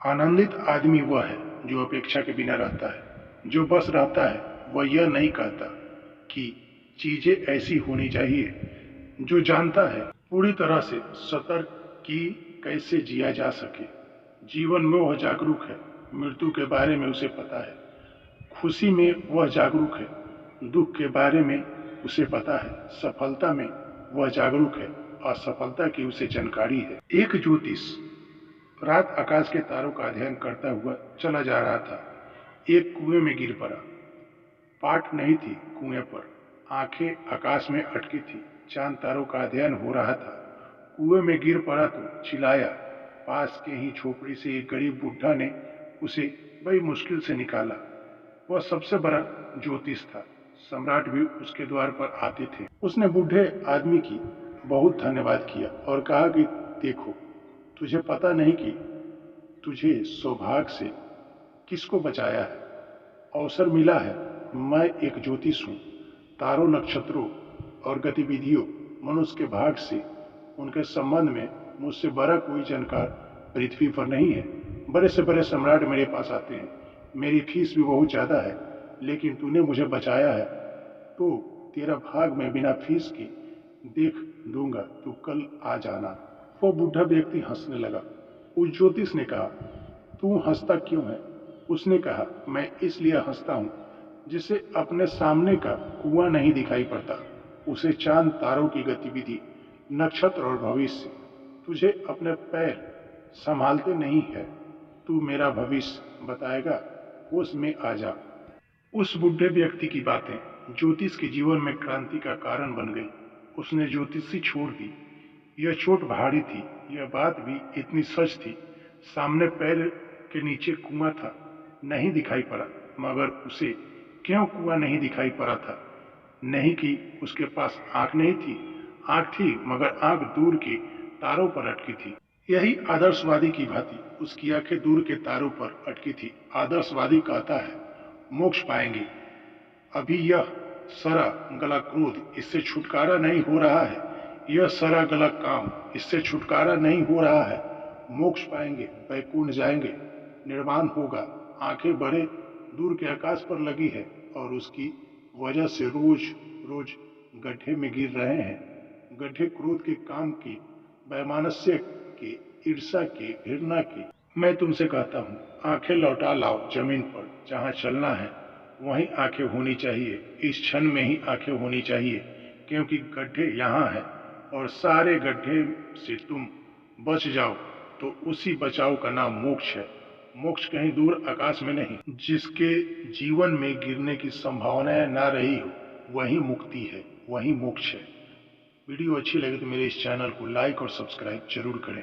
आनंदित आदमी वह है जो अपेक्षा के बिना रहता है। जो बस रहता है वह यह नहीं कहता कि चीजें ऐसी होनी चाहिए। जो जानता है पूरी तरह से सतर्क कि कैसे जिया जा सके। जीवन में वह जागरूक है, मृत्यु के बारे में उसे पता है। खुशी में वह जागरूक है, दुख के बारे में उसे पता है। सफलता में वह जागरूक है, असफलता की उसे जानकारी है। एक ज्योतिष रात आकाश के तारों का अध्ययन करता हुआ चला जा रहा था। एक कुएं में गिर पड़ा। पाट नहीं थी कुएं पर, आंखें आकाश में अटकी थी। चांद तारों का अध्ययन हो रहा था। कुएं में गिर पड़ा तो चिल्लाया। पास के ही झोपड़ी से एक गरीब बुढ़ा ने उसे बड़ी मुश्किल से निकाला। वह सबसे बड़ा ज्योतिष था। सम्राट भी उसके द्वार पर आते थे। उसने बूढ़े आदमी की बहुत धन्यवाद किया और कहा कि देखो, तुझे पता नहीं कि तुझे सौभाग्य से किसको बचाया है। अवसर मिला है। मैं एक ज्योतिष हूँ। तारों, नक्षत्रों और गतिविधियों, मनुष्य के भाग्य से, उनके संबंध में मुझसे बड़ा कोई जानकार पृथ्वी पर नहीं है। बड़े से बड़े सम्राट मेरे पास आते हैं। मेरी फीस भी बहुत ज्यादा है, लेकिन तूने मुझे बचाया है तो तेरा भाग मैं बिना फीस के देख दूंगा। तू कल आ जाना। वो बूढ़ा व्यक्ति हंसने लगा। उस ज्योतिष ने कहा, तू हंसता क्यों है? उसने कहा, मैं इसलिए हंसता हूँ जिसे अपने सामने का कुआं नहीं दिखाई पड़ता। उसे चांद तारों की गतिविधि, नक्षत्र और भविष्य तुझे अपने पैर संभालते नहीं है। तू मेरा भविष्य बताएगा, होश में आ जा। उस बुढ़े व्यक्ति की बातें ज्योतिष के जीवन में क्रांति का कारण बन गई। उसने ज्योतिषी छोड़ दी। यह चोट भारी थी, यह बात भी इतनी सच थी। सामने पैर के नीचे कुआं था, नहीं दिखाई पड़ा। मगर उसे क्यों कुआं नहीं दिखाई पड़ा था? नहीं कि उसके पास आंख नहीं थी। आंख थी, मगर आंख दूर के तारों पर अटकी थी। यही आदर्शवादी की भांति उसकी आंखें दूर के तारों पर अटकी थी। आदर्शवादी कहता है मोक्ष पाएंगे। अभी यह सरा गला क्रोध, इससे छुटकारा नहीं हो रहा है। यह सरा गला काम, इससे छुटकारा नहीं हो रहा है। मोक्ष पाएंगे, वैकुंठ जाएंगे, निर्वाण होगा। आंखें बड़े दूर के आकाश पर लगी है और उसकी वजह से रोज रोज गड्ढे में गिर रहे हैं। गड्ढे क्रोध के, काम के, वैमनस्य के, ईर्षा के, घृणा के। मैं तुमसे कहता हूँ, आंखें लौटा लाओ जमीन पर। जहाँ चलना है वहीं आंखें होनी चाहिए। इस क्षण में ही आंखें होनी चाहिए, क्योंकि गड्ढे यहाँ हैं और सारे गड्ढे से तुम बच जाओ तो उसी बचाव का नाम मोक्ष है। मोक्ष कहीं दूर आकाश में नहीं। जिसके जीवन में गिरने की संभावनाएं ना रही हो, वही मुक्ति है, वही मोक्ष है। वीडियो अच्छी लगे तो मेरे इस चैनल को लाइक और सब्सक्राइब जरूर करें।